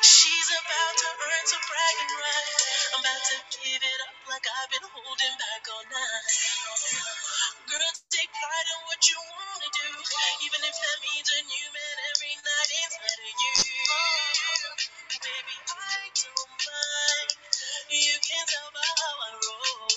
She's about to earn some bragging rights. I'm about to give it up like I've been holding back all night. Girl, take pride in what you wanna do, even if that means a new man every night inside of you. Baby, I don't mind. You can tell by how I roll.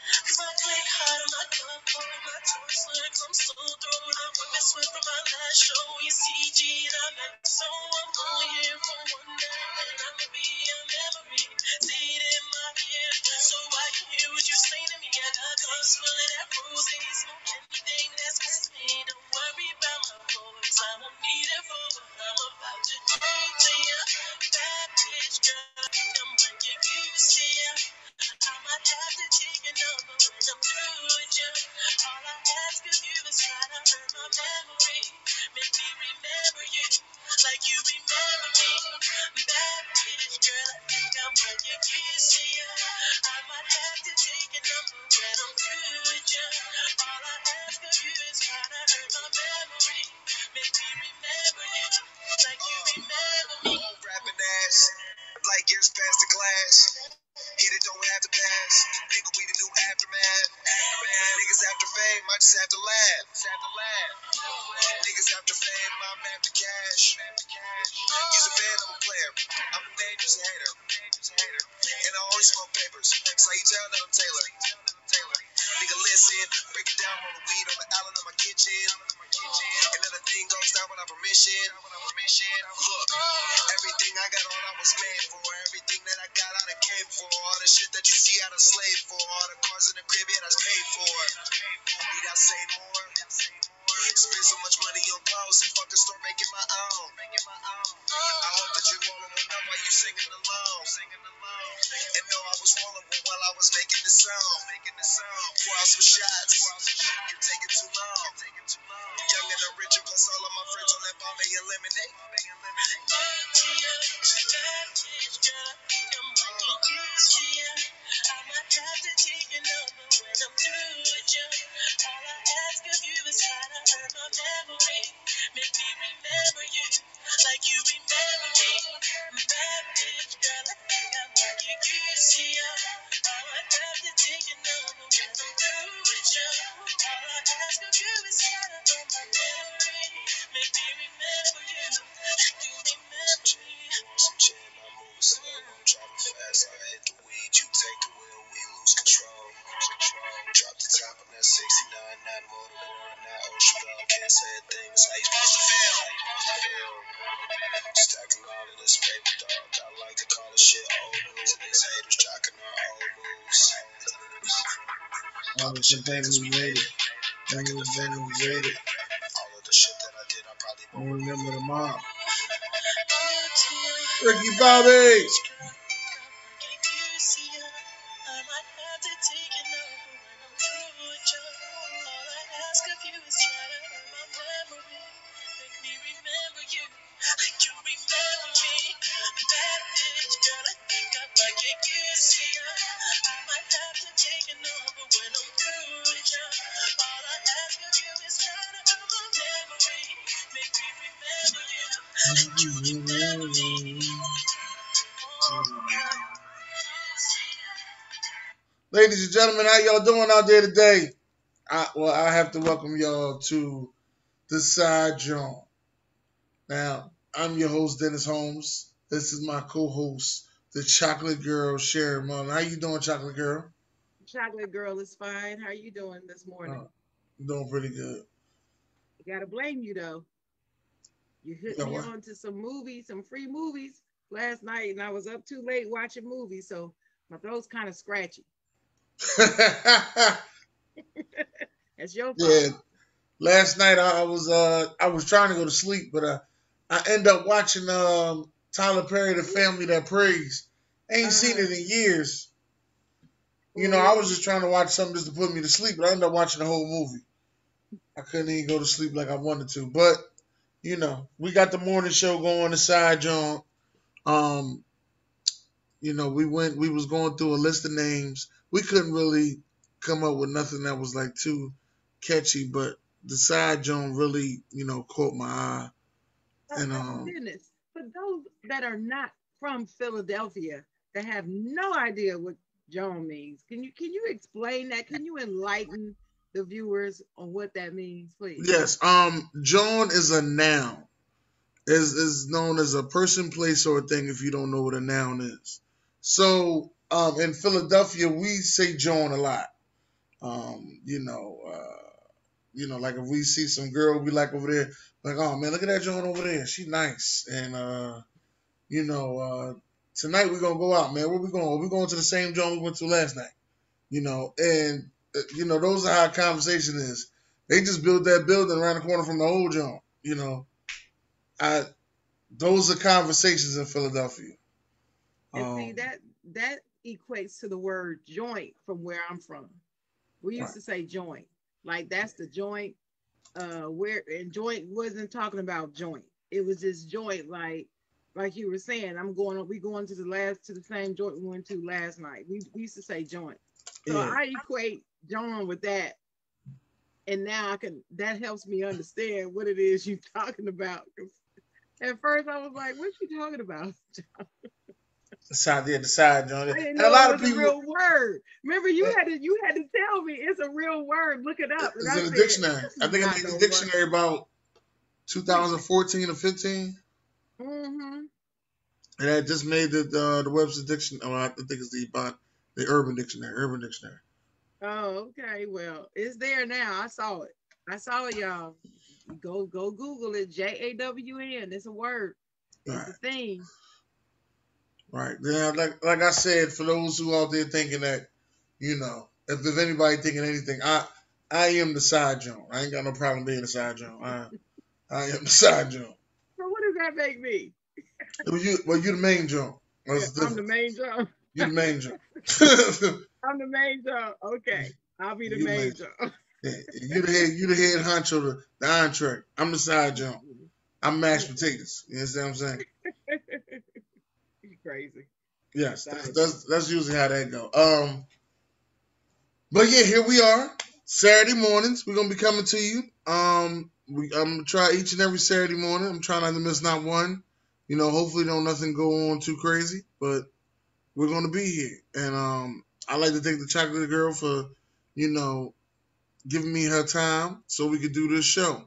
Cause I click hard on my cup, hold my toes legs, I'm so thrown. I'm with sweat from my last show in CG, and I'm at so I'm only here for one night, and I'ma be a memory. See it in my ear, so I can hear what you say to me. I got guns full of that rose, smoke anything that's with me. Don't worry about my voice, I won't need it for what I'm about to do to you. Bad bitch girl, I'm like you see ya. I might have to take a number when I'm through with you. All I ask of you is try to earn my memory. Make me remember you like you remember me. Bad bitch girl, I think I'm what you see ya. I might have to take a number when I'm through with you. All I ask of you is try to earn my memory. Make me remember you like you remember me. Rapping ass, like years past the class. Hit it, don't have to pass. Nigga, we the new aftermath. Niggas after fame, I just have to laugh. Niggas after fame, I'm after cash. Use a fan, I'm a player. I'm a dangerous hater. And I always smoke papers. So you tell that I'm Taylor. Nigga, listen, break it down on the weed on the island of my kitchen. And then the thing goes down without permission. Look, everything I got on, I was made for. Everything that I got, I done came for. All the shit that you see, I done slaved for. All the cars in the crib, yeah, that's paid for. Need I say more? Spend so much money on clothes and fucking start making my own. I hope that you rolling one up while you singing along. And know I was rolling one while I was making the song. Pour out some shots. You're taking too long. Young and original, plus all of my friends on that bomb and lemonade. I might have to take a number when I'm through with you. All I ask of you is try to earn my memory. Make me remember you like you remember me. Bad bitch girl, I think I'm like you see ya. I might have to take a number when I'm through with you. All I ask of you is try to earn my memory. Make me remember you like you remember me. Some shit in my moves, so I'm driving fast. I hit the weed, you take the wheel, we lose control. Drop the top on that 69, not motor board, not ocean belt. Can't say a thing, it's how you supposed to feel. Stacking all of this paper, dog. I like to call this shit old news, and these haters jocking our old moves. All the shit that we rated. All All of the shit that I did, I probably won't remember them all. Ricky Bobby. Ladies and gentlemen, how y'all doing out there today? I have to welcome y'all to the Side Jawn. Now, I'm your host, Dennis Holmes. This is my co-host, the Chocolate Girl, Sherry Mullen. How you doing, Chocolate Girl? Chocolate Girl is fine. How you doing this morning? I'm doing pretty good. I gotta blame you though. You hit me on to some movies, some free movies last night, and I was up too late watching movies, so my throat's kind of scratchy. That's your fault. Yeah. Last night I was trying to go to sleep, but I ended up watching Tyler Perry, The Family That Prays. Ain't seen it in years. You know, I was just trying to watch something just to put me to sleep, but I ended up watching the whole movie. I couldn't even go to sleep like I wanted to. But, you know, we got the morning show going, the Side Jawn. we was going through a list of names. We couldn't really come up with nothing that was like too catchy, but the Side Jawn really, caught my eye. And Dennis, for those that are not from Philadelphia that have no idea what Joan means, can you explain that? Can you enlighten the viewers on what that means, please? yes, Jawn is a noun. Is known as a person, place, or a thing if you don't know what a noun is. So in Philadelphia, we say Jawn a lot. Um, you know, uh, like if we see some girl we like over there, like, oh man, look at that Jawn over there. She nice. And you know, tonight we're gonna go out, man. Where we going? We going to the same Jawn we went to last night. And those are how conversation is. They just built that building around the corner from the old Jawn. I those are conversations in Philadelphia. And see Um, that equates to the word joint from where I'm from. We used right. to say joint, like that's the joint. Where and joint wasn't talking about joint. It was just joint, like you were saying. We going to the same joint we went to last night. We used to say joint. So Yeah. I equate John with that, and now that helps me understand what it is you're talking about. 'Cause at first I was like, "What's she talking about?" The side Jawn. I didn't And a know it lot of was a people, real word. Remember, you had to tell me it's a real word. Look it up, and it's I in the said, dictionary. "This I is think I not made the no word." dictionary about 2014 or 15. Mm-hmm. And I just made the Webster dictionary. Oh, I think it's the Urban Dictionary. Urban Dictionary. Oh, okay. Well, it's there now. I saw it. I saw it, y'all. Go Google it. JAWN. It's a word. It's Right. a thing. Right. Yeah. Like I said, for those who out there thinking that, if there's anybody thinking anything, I am the Side Jawn. I ain't got no problem being the Side Jawn. I am the Side Jawn. So what does that make me? You the main Jawn. Yeah, That's the I'm the difference. main drum. You the main Jawn. I'm the main drum. Okay. I'll be the You the main main Jawn. drum. Yeah, you the head honcho, the entree. I'm the Side Jawn. I'm mashed potatoes. You understand what I'm saying? You crazy. Yes, that's Side that's John. that's usually how that go. But yeah, here we are. Saturday mornings, we're gonna be coming to you. I'm gonna try each and every Saturday morning. I'm trying not to miss not one. Hopefully don't nothing go on too crazy, but we're gonna be here. And I like to thank the chocolate girl for, you know, giving me her time so we could do this show.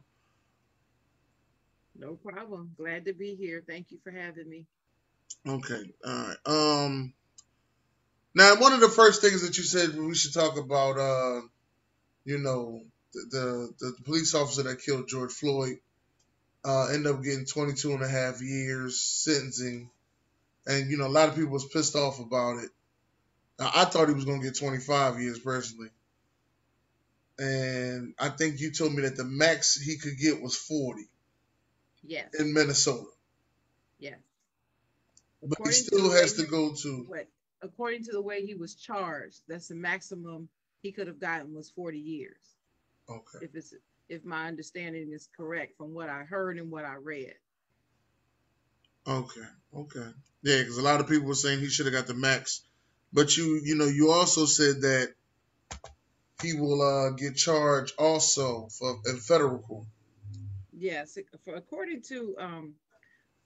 No problem. Glad to be here. Thank you for having me. Okay, all right. Now one of the first things that you said we should talk about, you know, the police officer that killed George Floyd ended up getting 22 and a half years sentencing. And, a lot of people was pissed off about it. Now, I thought he was going to get 25 years personally. And I think you told me that the max he could get was 40 Yes. in Minnesota. Yes. But he According to the still way has to go to, what according to the way he was charged, that's the maximum he could have gotten was 40 years. okay, If it's if my understanding is correct from what I heard and what I read. okay, okay. Yeah, because a lot of people were saying he should have got the max. But you also said that he will get charged also for in federal court. Yes, according to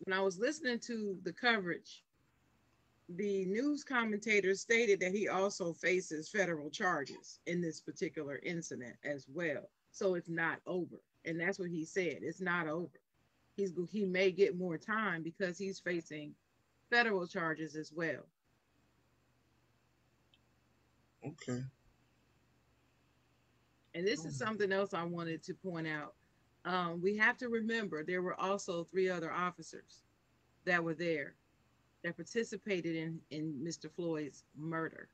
when I was listening to the coverage, the news commentator stated that he also faces federal charges in this particular incident as well. So it's not over. And that's what he said. It's not over. He may get more time because he's facing federal charges as well. Okay. And this is something else I wanted to point out. We have to remember there were also three other officers that were there that participated in Mr. Floyd's murder.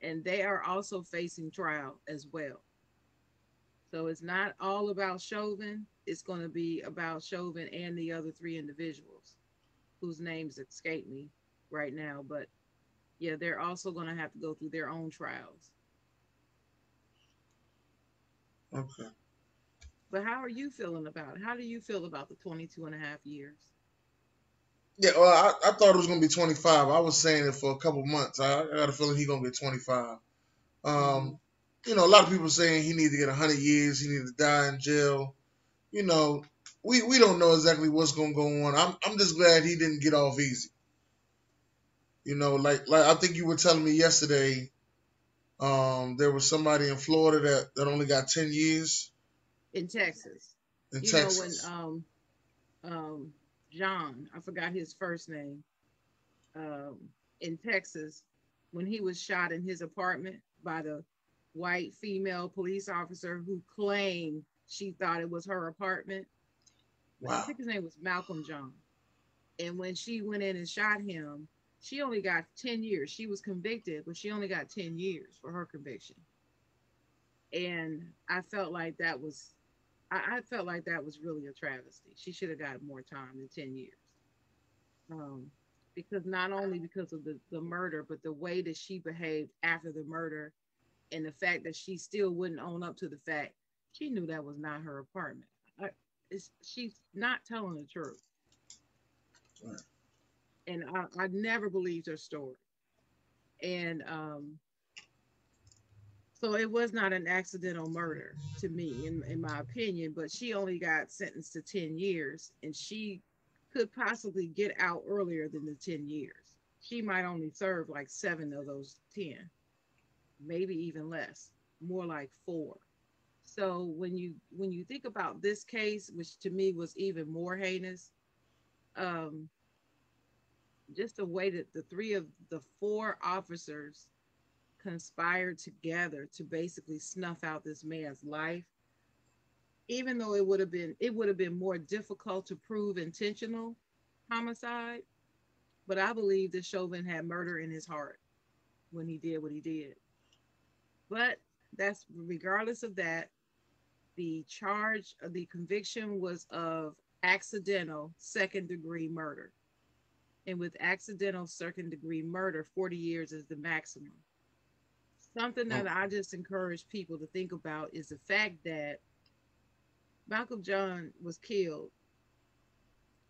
And they are also facing trial as well. So it's not all about Chauvin. It's going to be about Chauvin and the other three individuals whose names escape me right now. But yeah, they're also going to have to go through their own trials. Okay. But how are you feeling about it? How do you feel about the 22 and a half years? Yeah, well, I thought it was gonna be 25. I was saying it for a couple months. I got a feeling he's gonna get 25. Hmm. Um, a lot of people saying he needs to get 100 years. He needs to die in jail. You know, we don't know exactly what's gonna go on. I'm just glad he didn't get off easy. Like I think you were telling me yesterday. There was somebody in Florida that only got 10 years In Texas. in You know when Texas. um John, I forgot his first name, um in Texas, when he was shot in his apartment by the white female police officer who claimed she thought it was her apartment. I Wow. think his name was Malcolm John. And when she went in and shot him, she only got 10 years. She was convicted, but she only got 10 years for her conviction. And I felt like that was really a travesty. She should have got more time than 10 years. Um, because not only because of the murder, but the way that she behaved after the murder and the fact that she still wouldn't own up to the fact she knew that was not her apartment. I, she's not telling the truth. And I never believed her story. And so it was not an accidental murder to me, in my opinion, but she only got sentenced to 10 years and she could possibly get out earlier than the 10 years. She might only serve like 7 of those 10, maybe even less, more like 4. So when you think about this case, which to me was even more heinous, um, just the way that the 4 officers conspired together to basically snuff out this man's life, even though it would have been more difficult to prove intentional homicide, but I believe that Chauvin had murder in his heart when he did what he did. But that's regardless of that, the conviction was of accidental second degree murder. And with accidental second degree murder, 40 years is the maximum. Something that I just encourage people to think about is the fact that Malcolm John was killed,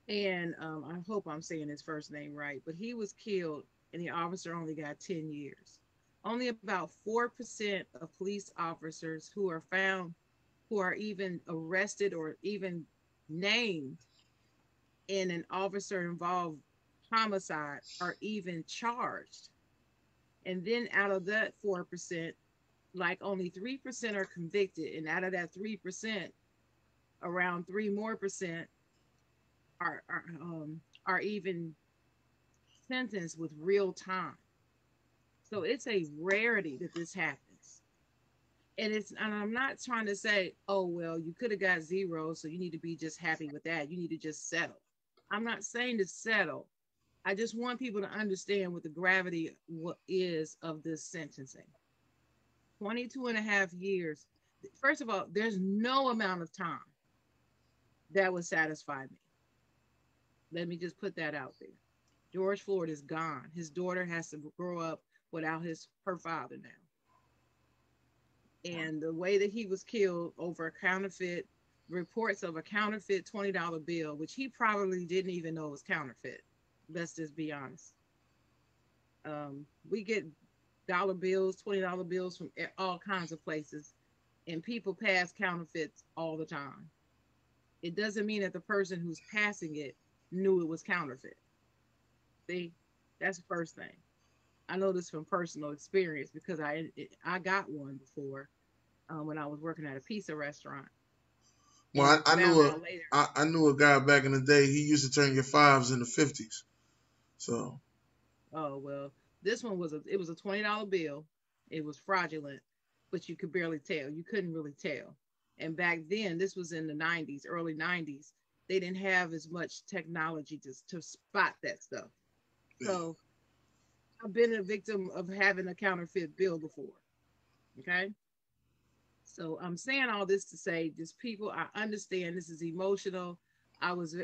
and I hope I'm saying his first name right, but he was killed, and the officer only got 10 years. Only about 4% of police officers who are even arrested or even named in an officer involved homicide are even charged. And then out of that 4%, like only 3% are convicted. And out of that 3%, around 3 more percent are even sentenced with real time. So it's a rarity that this happens. And I'm not trying to say, oh well, you could have got 0, so you need to be just happy with that. You need to just settle. I'm not saying to settle. I just want people to understand what the gravity is of this sentencing. 22 and a half years. First of all, there's no amount of time that would satisfy me. Let me just put that out there. George Floyd is gone. His daughter has to grow up without her father now. And the way that he was killed over a counterfeit, reports of a counterfeit $20 bill, which he probably didn't even know was counterfeit. Let's just be honest. We get dollar bills, $20 bills from all kinds of places, and people pass counterfeits all the time. It doesn't mean that the person who's passing it knew it was counterfeit. See, that's the first thing. I know this from personal experience because I got one before, when I was working at a pizza restaurant Well, and found out later. I knew a guy back in the day. He used to turn your fives into 50s. So Oh well, this one was a $20 bill. It was fraudulent, but you could barely tell. You couldn't really tell. And back then, this was in the '90s, early '90s. They didn't have as much technology to spot that stuff. yeah. So I've been a victim of having a counterfeit bill before. Okay. So I'm saying all this to say, just people, I understand this is emotional. I was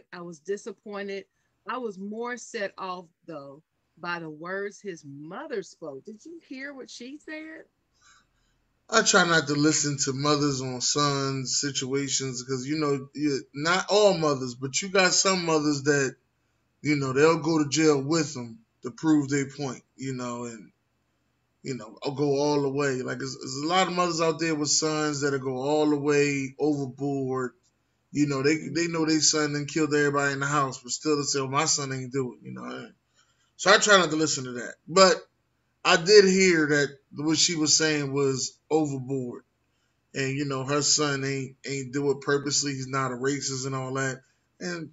disappointed. I was more set off though by the words his mother spoke. Did you hear what she said? I try not to listen to mothers on sons situations because not all mothers, but you got some mothers that they'll go to jail with them to prove their point, and I'll go all the way. Like there's a lot of mothers out there with sons that'll go all the way overboard. They know Hmm. their son done killed everybody in the house, but still they say, "Well, my son ain't do it." So I try not to listen to that. But I did hear that what she was saying was overboard, and her son ain't do it purposely. He's not a racist and all that, and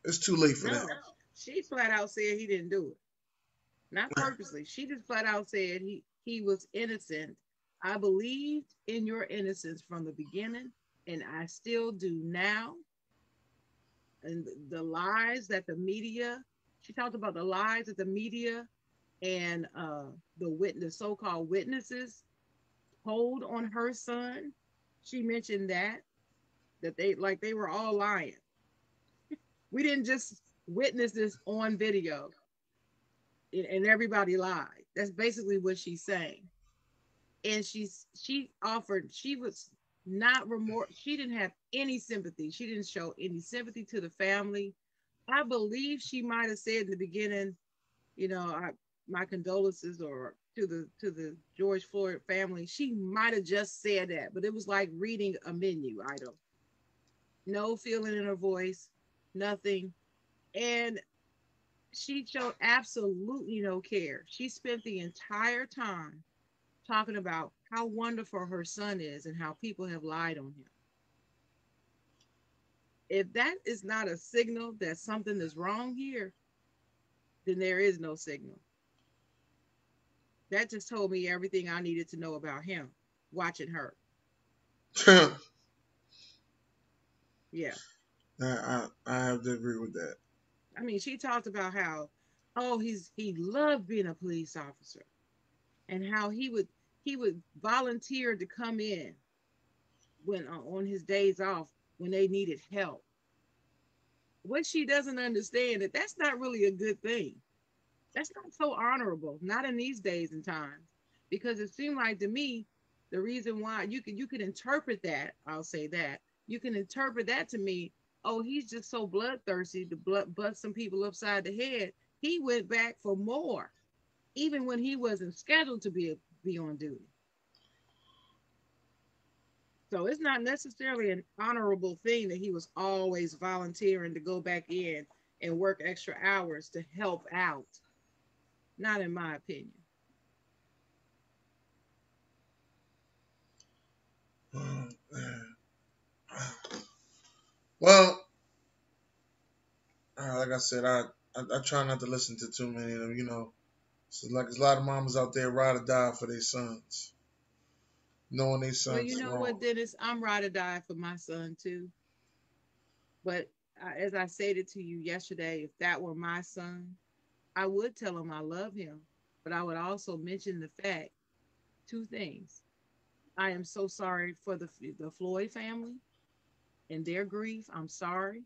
it's too late for that. No, she flat out said he didn't do it, not purposely. She just flat out said he was innocent. I believed in your innocence from the beginning, and I still do now. And the lies that the media, she talked about the lies that the media and the so-called witnesses told on her son. She mentioned that they were all lying. We didn't just witness this on video and everybody lied. That's basically what she's saying. And she was not remorse. She didn't have any sympathy. She didn't show any sympathy to the family. I believe she might have said in the beginning, my condolences or to the George Floyd family. She might have just said that, but it was like reading a menu item. No feeling in her voice, nothing. And she showed absolutely no care. She spent the entire time talking about how wonderful her son is and how people have lied on him. If that is not a signal that something is wrong here, then there is no signal. That just told me everything I needed to know about him watching her. Yeah. I have to agree with that. I mean, she talked about how, oh, he loved being a police officer and how he would volunteer to come in when on his days off when they needed help. What she doesn't understand that that's not really a good thing. That's not so honorable, not in these days and times, because it seemed like to me the reason why you could interpret that, I'll say that you can interpret that to me. Oh, he's just so bloodthirsty to bust some people upside the head. He went back for more, even when he wasn't scheduled to be on duty. So it's not necessarily an honorable thing that he was always volunteering to go back in and work extra hours to help out. Not in my opinion. Oh, well, like I said, I try not to listen to too many of them. So like there's a lot of mamas out there ride or die for their sons, knowing their Well, you sons know what, wrong. Dennis? I'm ride or die for my son too. But as I stated to you yesterday, if that were my son, I would tell him I love him. But I would also mention the fact two things. I am so sorry for the Floyd family and their grief. I'm sorry.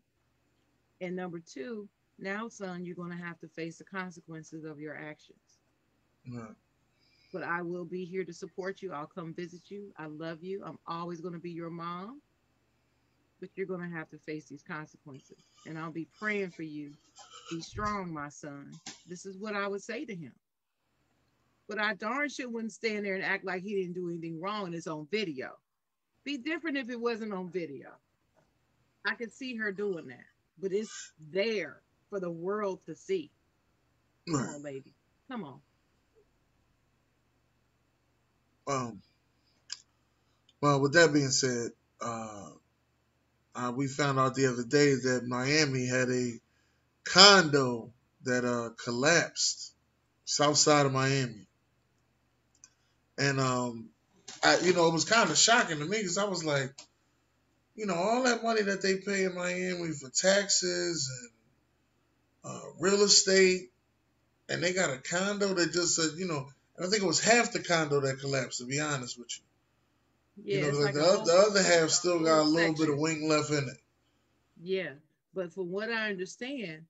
And number two, now, son, you're going to have to face the consequences of your actions. Right. But I will be here to support you. I'll come visit you. I love you. I'm always going to be your mom, but you're going to have to face these consequences. And I'll be praying for you. Be strong, my son. This is what I would say to him. But I darn sure wouldn't stand there and act like he didn't do anything wrong and it's on video. Be different if it wasn't on video. I could see her doing that, but it's there for the world to see. Come Right. on, lady. Come on. Um. Well, with that being said, uh, we found out the other day that Miami had a condo that collapsed south side of Miami, and it was kind of shocking to me because I was like, all that money that they pay in Miami for taxes and real estate, and they got a condo that just said, I think it was half the condo that collapsed. To be honest with you, Yeah, it's like like a the whole other half still got whole a little bit of section. wing left in it. Yeah, but from what I understand,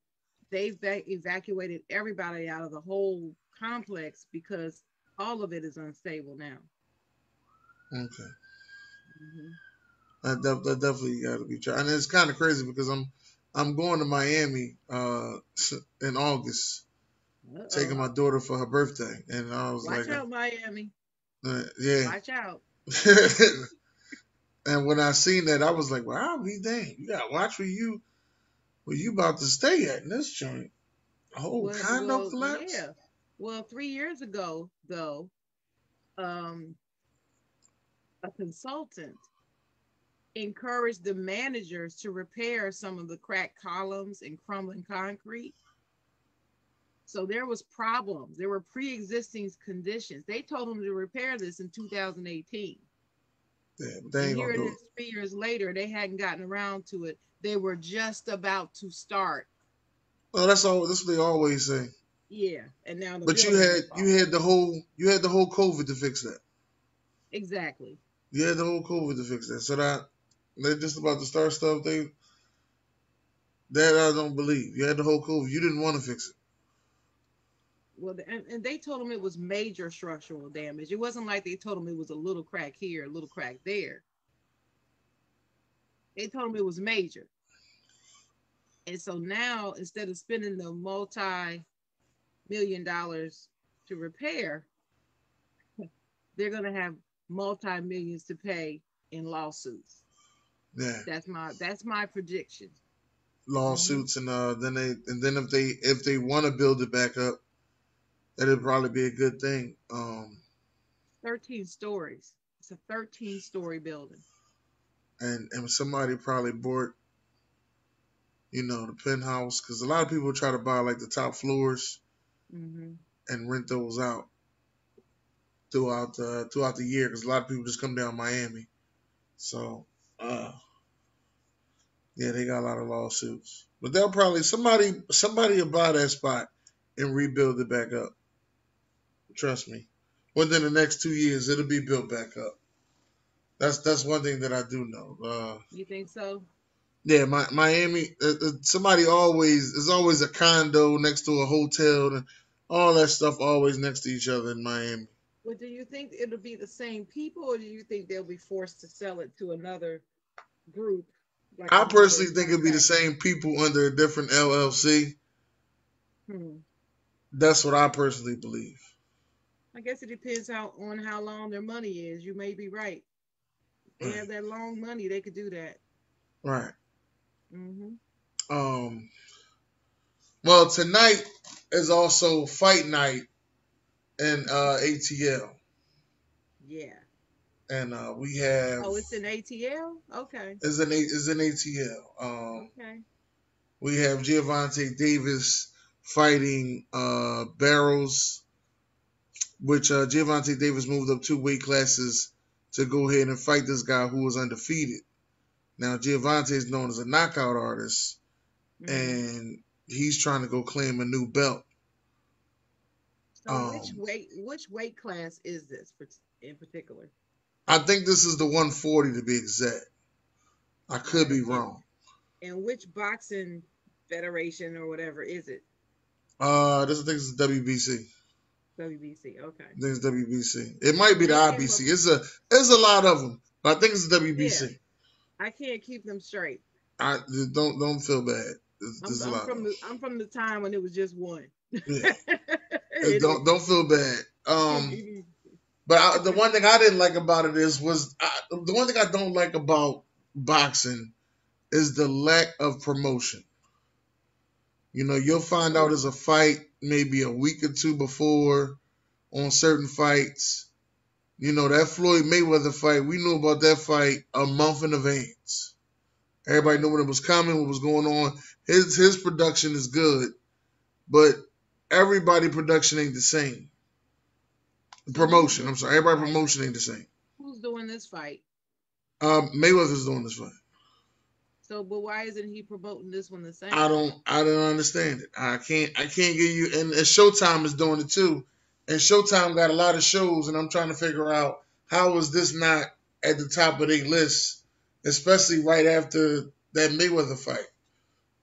they've evacuated everybody out of the whole complex because all of it is unstable now. Okay, Hmm. that definitely got to be tried, and it's kind of crazy because I'm going to Miami in August, taking Uh-oh. my daughter for her birthday, and I was like, Watch out, Miami. yeah. Watch out. And when I seen that, I was like, well, I'll be dang. You gotta watch where you about to stay at in this joint. A whole condo collapse. Yeah. Well, 3 years ago, though, um, a consultant encouraged the managers to repair some of the cracked columns and crumbling concrete. So there was problems. There were pre-existing conditions. They told them to repair this in 2018. Yeah, but they And ain't here gonna it do it. is 3 years later, they hadn't gotten around to it. They were just about to start. Well, that's all. That's what they always say. Yeah. And now the But building gonna fall. you had the whole COVID to fix that. Exactly. You had the whole COVID to fix that. So that they're just about to start stuff. That I don't believe. You had the whole COVID. You didn't want to fix it. Well, and they told them it was major structural damage. It wasn't like they told them it was a little crack here, a little crack there. They told them it was major. And so now, instead of spending the multi-million dollars to repair, they're going to have multi-millions to pay in lawsuits. Yeah, That's my prediction. Hmm. lawsuits and then if they want to build it back up, that'd probably be a good thing. 13 stories. It's a 13-story building. And somebody probably bought the penthouse because a lot of people try to buy like the top floors Hmm. and rent those out throughout the year because a lot of people just come down Miami. So uh, yeah, they got a lot of lawsuits, but they'll probably somebody will buy that spot and rebuild it back up. Trust me. Within the next 2 years, it'll be built back up. That's one thing that I do know. You think so? Yeah, Miami. Somebody always there's always a condo next to a hotel and all that stuff always next to each other in Miami. Well, do you think it'll be the same people, or do you think they'll be forced to sell it to another group, like I another personally think it'd be the contractor? same people under a different LLC. Hmm. That's what I personally believe. I guess it depends how long their money is. You may be right. If they Right. have that long money, they could do that. Right. Hmm. Um. Well, tonight is also fight night in ATL, Yeah. and we have Oh, it's in ATL. Okay. is in ATL. Okay. We have Giovanni Davis fighting Barrows, which Giovanni Davis moved up 2 weight classes to go ahead and fight this guy who was undefeated. Now Giovanni is known as a knockout artist, Hmm. and he's trying to go claim a new belt. So Um, which weight class is this in particular? I think this is the 140 to be exact. I All could right. be wrong. And which boxing federation or whatever is it? This I think it's WBC. WBC. Okay. I think it's WBC. It might be And the they came IBC. up. It's a lot of them, but I think it's the Yeah. WBC. I can't keep them straight. I don't feel bad. There's a I'm lot of from them. the time when it was just one. Yeah, It don't feel bad. is. But the one thing I didn't like about it the one thing I don't like about boxing is the lack of promotion. You'll find out there's a fight maybe a week or two before on certain fights. That Floyd Mayweather fight, we knew about that fight a month in advance. Everybody Right. knew when it was coming, what was going on. His production is good, but everybody production ain't the same. So Promotion, I'm who's sorry, doing the everybody fight? promotion ain't the same. Who's doing this fight? Mayweather's doing this fight. So, but why isn't he promoting this one the I same? don't I don't understand it. I can't give you and Showtime is doing it too. And Showtime got a lot of shows and I'm trying to figure out how is this not at the top of their list, especially right after that Mayweather fight.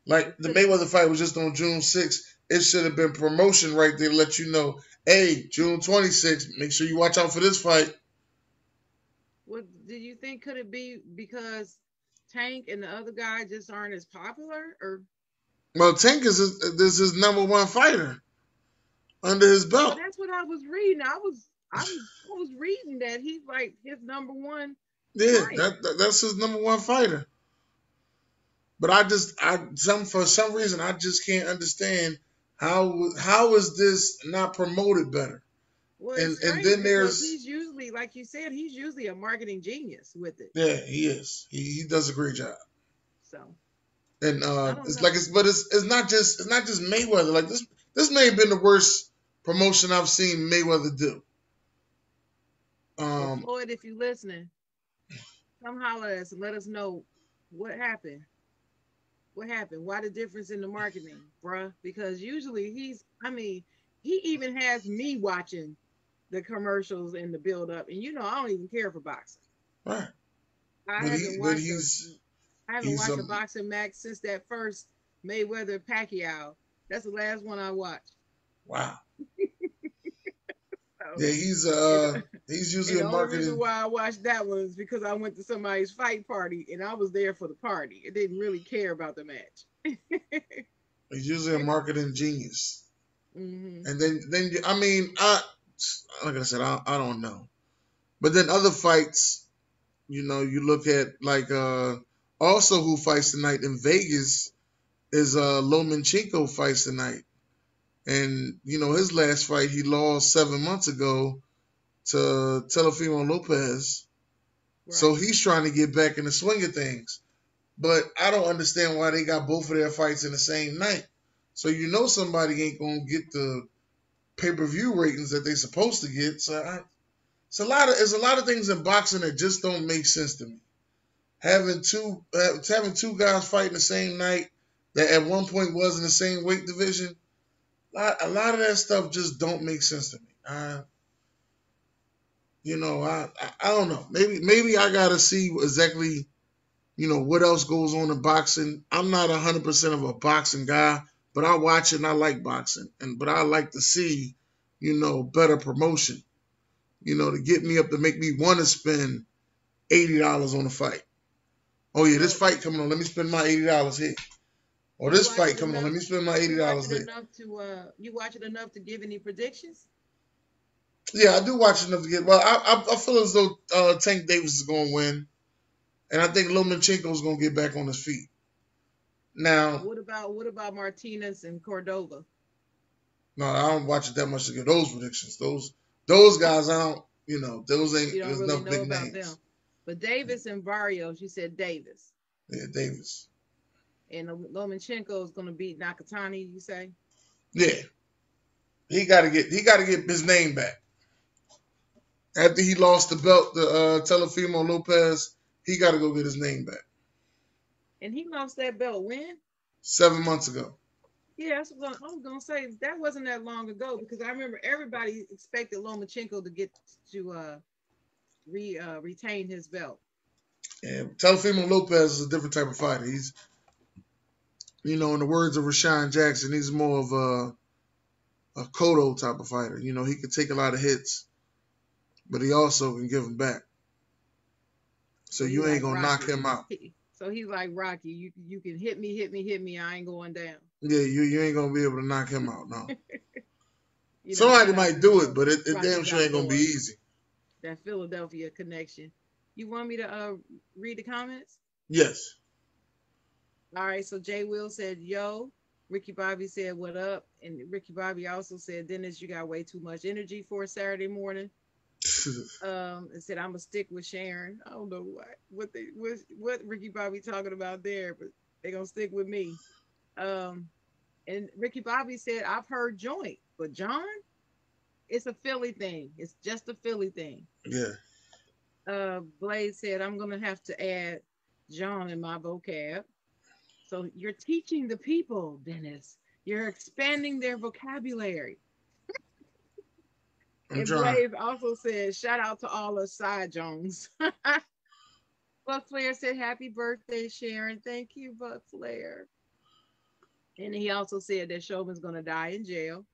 Like the Because Mayweather fight was just on June 6th. It should have been promotion right there to let you know, hey, June 26th, make sure you watch out for this fight. what do you think? Could it be because Tank and the other guy just aren't as popular, or Well, Tank is his number one fighter under his well, belt. that's what I was reading. I was reading that he's like his number one Yeah, fighter. that's his number one fighter. But for some reason I just can't understand how is this not promoted better? Well, it's And strange then because there's he's usually, like you said, he's usually a marketing genius with it. yeah, he is. He does a great job. So And I don't it's know. like it's not just Mayweather. Like this may have been the worst promotion I've seen Mayweather do. Well, Um, Floyd, if you're listening, come holler at us and let us know what happened. What happened? Why the difference in the marketing, bruh? Because usually I mean, he even has me watching the commercials and the build up. And I don't even care for boxing. right. I But haven't but watched a I haven't he's watched a boxing match since that first Mayweather Pacquiao. That's the last one I watched. wow. So, Yeah, and, he's and usually a the only reason marketing why I watched that one is because I went to somebody's fight party and I was there for the party. I didn't really care about the match. he's usually a marketing genius. hmm And then I mean like I said I don't know. But then other fights, you look at like also who fights tonight in Vegas is Lomachenko fights tonight. And his last fight he lost 7 months ago to Telefimo Lopez. So Right. he's trying to get back in the swing of things. But I don't understand why they got both of their fights in the same night. So somebody ain't gonna get the pay-per-view ratings that they're supposed to get. It's a lot of things in boxing that just don't make sense to me. Having two guys fighting the same night that at one point was in the same weight division, a lot of that stuff just don't make sense to me. I don't know. Maybe I gotta see exactly what else goes on in boxing. I'm not 100% of a boxing guy, but I watch it and I like boxing, but I like to see better promotion. To get me up to make me want to spend $80 on a fight. Oh yeah, this Well, fight coming on. Let me spend my $80 here. Or you this watch fight it coming on. Let enough. me spend my You watch $80 it there. enough to give any predictions? Yeah, I do watch enough to get. Well, I feel as though Tank Davis is going to win, and I think Lomachenko is going to get back on his feet. Now, What about Martinez and Cordova? no, I don't watch it that much to get those predictions. Those guys, I don't. Those ain't. You don't There's really enough know big about them. names. But Davis and Barrios, you said Davis. Yeah, Davis. And Lomachenko is going to beat Nakatani, you say? Yeah, he got to get his name back after he lost the belt to Telefimo Lopez. He got to go get his name back. And he lost that belt when? 7 months ago. Yeah, I was gonna say that wasn't that long ago because I remember everybody expected Lomachenko to get to retain his belt. And Telefimo Lopez is a different type of fighter. He's, in the words of Rashawn Jackson, he's more of a Kodo type of fighter. He can take a lot of hits, but he also can give them back. So So he you ain't like gonna knock Rocky. him out. So he's like Rocky. You can hit me, hit me, hit me. I ain't going down. Yeah, you ain't gonna be able to knock him out. No. Shout Somebody out might to do it, but it Rocky damn sure ain't gonna be Balboa, easy. that Philadelphia connection. You want me to read the comments? Yes. All right. So Jay Will said, "Yo." Ricky Bobby said, "What up?" And Ricky Bobby also said, "Dennis, you got way too much energy for a Saturday morning." And said, "I'm gonna stick with Sharon." I don't know what Ricky Bobby talking about there, but they gonna stick with me. Um, and Ricky Bobby said, "I've heard joint, but John, it's a Philly thing. It's just a Philly thing." Yeah. Blaze said, "I'm gonna have to add John in my vocab." So you're teaching the people, Dennis. You're expanding their vocabulary. I'm And trying. Blaze also said, "Shout out to all the Side Jones." Buck Flair said, "Happy birthday, Sharon." Thank you, Buck Flair. And he also said that Showman's going to die in jail.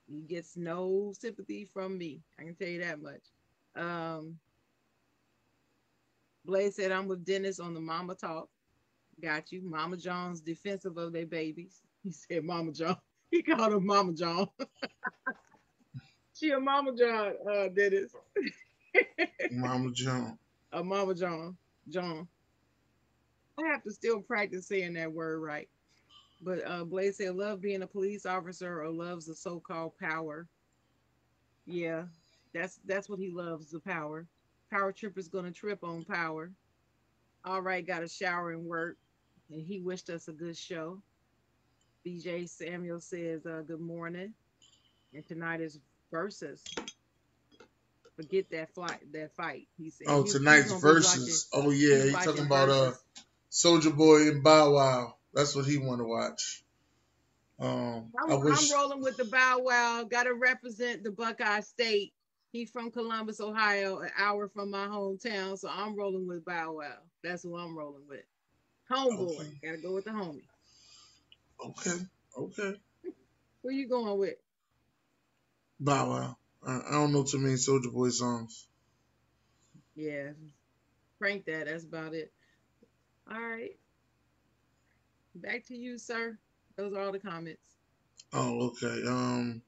He gets no sympathy from me. I can tell you that much. Um, Blaze said, I'm with Dennis on the mama talk. Got you. Mama John's defensive of their babies. He said Mama John. He called her Mama John. She a Mama John, Dennis. Mama John. A Mama John. John. I have to still practice saying that word right. But Blaze said, love being a police officer or loves the so-called power. Yeah, that's what he loves, the power. Power trip is gonna trip on power. All right, got a shower and work. And he wished us a good show. BJ Samuel says, good morning. And tonight is versus. Forget that fight. He said Oh, he's tonight's gonna be watching. verses. Oh yeah, He's he talking watching about versus. Soldier Boy and Bow Wow. That's what he want to watch. I I'm wish. rolling with the Bow Wow. Got to represent the Buckeye State. He's from Columbus, Ohio, an hour from my hometown. So I'm rolling with Bow Wow. That's who I'm rolling with. Homeboy. Okay, Got to go with the homie. okay, okay. Who you going with? Bow Wow. I don't know too many Soldier Boy songs. Yeah, crank that. That's about it. All right. Back to you, sir. Those are all the comments. Oh, okay.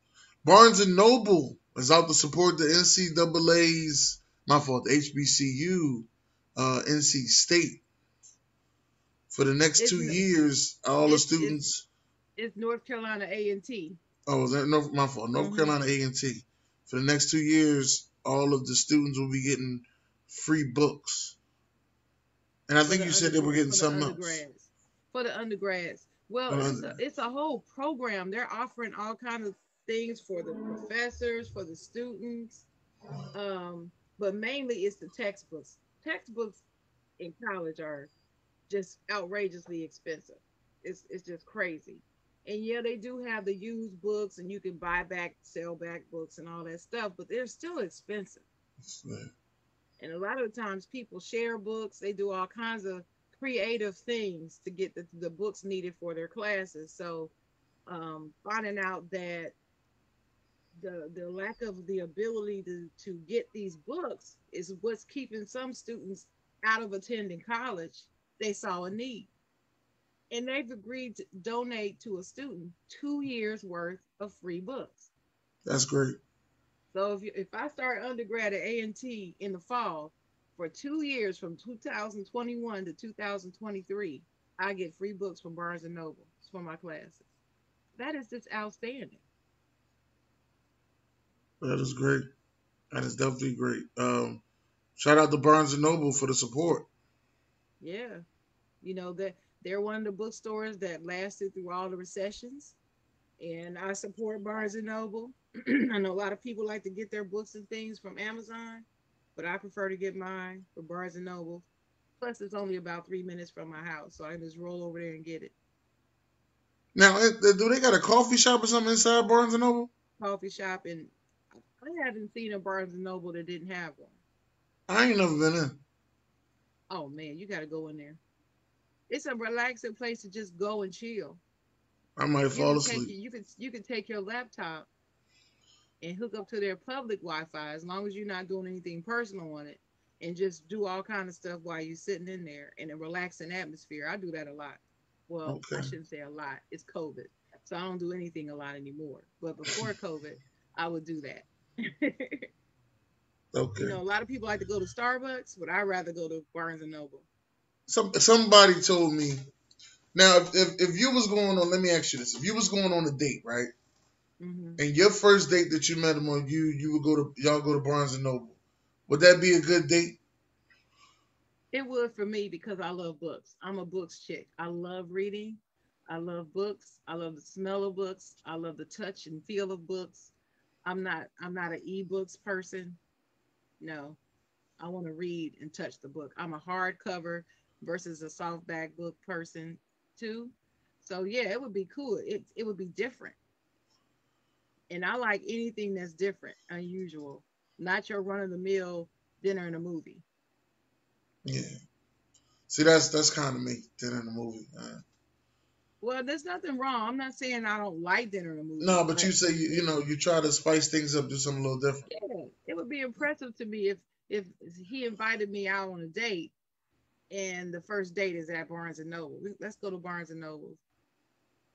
Barnes and Noble is out to support the NCAA's, my fault, the HBCU, NC State. For the next It's 2 years, all the it's it's students. it's North Carolina A&T. Oh, is that my fault? North Mm-hmm. Carolina A&T. For the next 2 years, all of the students will be getting free books. And I For think the you said they were getting for the something else. undergrads. For the undergrads. Well, it's a whole program. They're offering all kinds of things for the professors, for the students. But mainly it's the textbooks. Textbooks in college are just outrageously expensive. It's just crazy. And yeah, they do have the used books and you can buy back, sell back books and all that stuff, but they're still expensive. And a lot of the times people share books, they do all kinds of creative things to get the books needed for their classes. So finding out that the lack of the ability to get these books is what's keeping some students out of attending college. They saw a need and they've agreed to donate to a student 2 years worth of free books. That's great. So if I start undergrad at A&T in the fall for 2 years from 2021 to 2023, I get free books from Barnes and Noble for my classes. That is just outstanding. That is great. That is definitely great. Shout out to Barnes and Noble for the support. Yeah, that they're one of the bookstores that lasted through all the recessions, and I support Barnes and Noble. I know a lot of people like to get their books and things from Amazon, but I prefer to get mine from Barnes and Noble. Plus, it's only about 3 minutes from my house, so I can just roll over there and get it. Now, do they got a coffee shop or something inside Barnes and Noble? Coffee shop, and I haven't seen a Barnes and Noble that didn't have one. I ain't never been in. Oh man, you got to go in there. It's a relaxing place to just go and chill. I might You fall can take asleep. you can take your laptop and hook up to their public Wi-Fi as long as you're not doing anything personal on it, and just do all kind of stuff while you're sitting in there in a relaxing atmosphere. I do that a lot. Well, I Okay. shouldn't say a lot. It's COVID, so I don't do anything a lot anymore. But before COVID, I would do that. Okay. A lot of people like to go to Starbucks, but I'd rather go to Barnes and Noble. Somebody told me. Now, if you was going on, let me ask you this: if you was going on a date, right, Hmm. and your first date that you met him on, you would y'all go to Barnes and Noble, would that be a good date? It would for me because I love books. I'm a books chick. I love reading. I love books. I love the smell of books. I love the touch and feel of books. I'm not an ebooks person. No, I want to read and touch the book. I'm a hardcover versus a softback book person too. So yeah, it would be cool. It would be different. And I like anything that's different, unusual, not your run of the mill dinner and a movie. Yeah. See, that's kind of me. Dinner in the movie. Well, there's nothing wrong. I'm not saying I don't like dinner and a movie, No, but but you say you try to spice things up, do something a little different. yeah, it would be impressive to me if he invited me out on a date and the first date is at Barnes and Noble. Let's go to Barnes and Noble,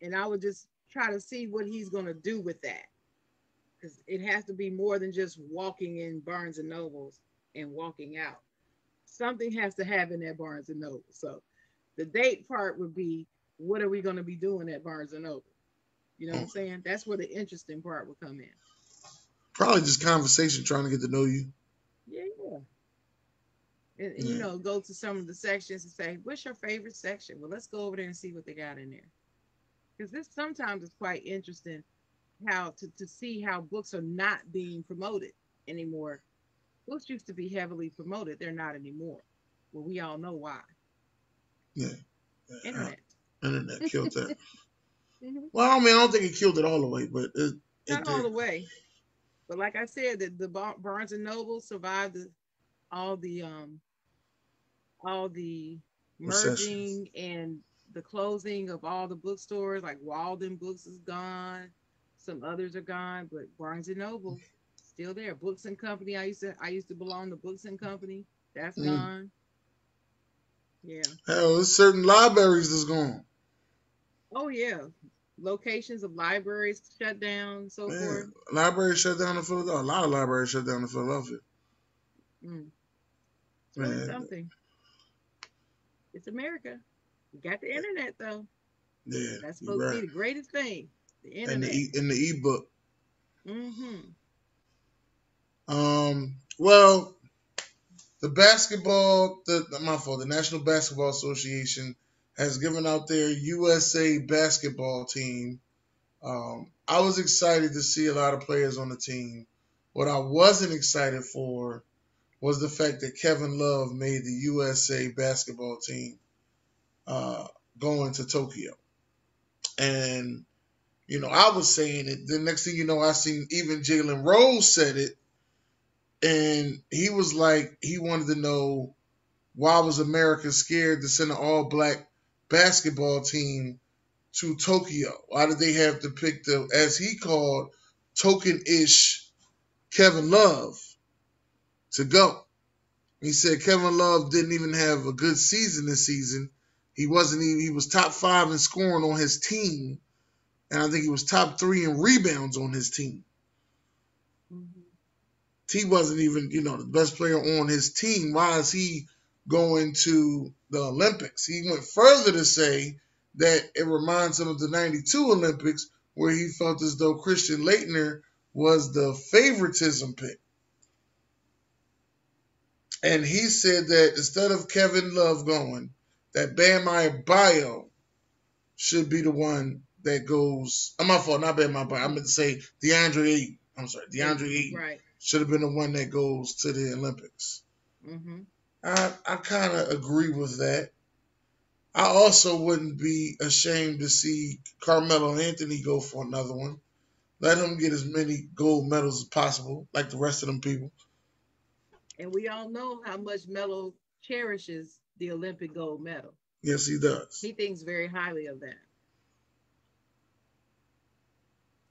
and I would just try to see what he's gonna do with that, because it has to be more than just walking in Barnes and Nobles and walking out. Something has to happen at Barnes and Noble. So the date part would be, what are we going to be doing at Barnes and Noble? You know what I'm Okay. saying? That's where the interesting part would come in. Probably just conversation, trying to get to know you. Yeah, yeah. And Yeah. go to some of the sections and say, what's your favorite section? Well, let's go over there and see what they got in there. Because this sometimes is quite interesting, how to see how books are not being promoted anymore. Books used to be heavily promoted. They're not anymore. Well, we all know why. Yeah. Yeah. Internet. Internet killed that. Mhm. Well, I mean, I don't think it killed it all the way, but it Not all did. the way, but like I said, the Barnes and Noble survived all the um all the Recessions. merging and the closing of all the bookstores. Like Walden Books is gone, some others are gone, but Barnes and Noble still there. Books and Company. I used to belong to Books and Company. That's Mm. gone. Yeah. Hell, there's certain libraries that's gone. Oh yeah. Locations of libraries shut down, so forth. Man, libraries shut down in Philadelphia. A lot of libraries shut down in Philadelphia. Mm. It's really Man, something. It's America. We got the internet though. yeah, That's you're supposed to be right. the greatest thing. The And internet. the ebook. Mm-hmm. Well, the basketball, my fault, the National Basketball Association has given out their USA basketball team. I was excited to see a lot of players on the team. What I wasn't excited for was the fact that Kevin Love made the USA basketball team uh, going to Tokyo. And, I was saying it. The next thing you know, I seen even Jalen Rose said it. And he was like, he wanted to know, why was America scared to send an all black basketball team to Tokyo? Why did they have to pick the, as he called, token ish Kevin Love to go? He said Kevin Love didn't even have a good season this season. He wasn't even, he was top five in scoring on his team. And I think he was top three in rebounds on his team. Mm-hmm. He wasn't even, the best player on his team. Why is he going to the Olympics? He went further to say that it reminds him of the 92 Olympics, where he felt as though Christian Laettner was the favoritism pick. And he said that instead of Kevin Love going, that Bam Adebayo should be the one that goes. I'm my fault, not Bam Adebayo. I meant to say DeAndre Ayton. I'm sorry, DeAndre Ayton, Ayton right. should have been the one that goes to the Olympics. Mm-hmm. I kind of agree with that. I also wouldn't be ashamed to see Carmelo Anthony go for another one. Let him get as many gold medals as possible, like the rest of them people. And we all know how much Melo cherishes the Olympic gold medal. Yes, he does. He thinks very highly of that,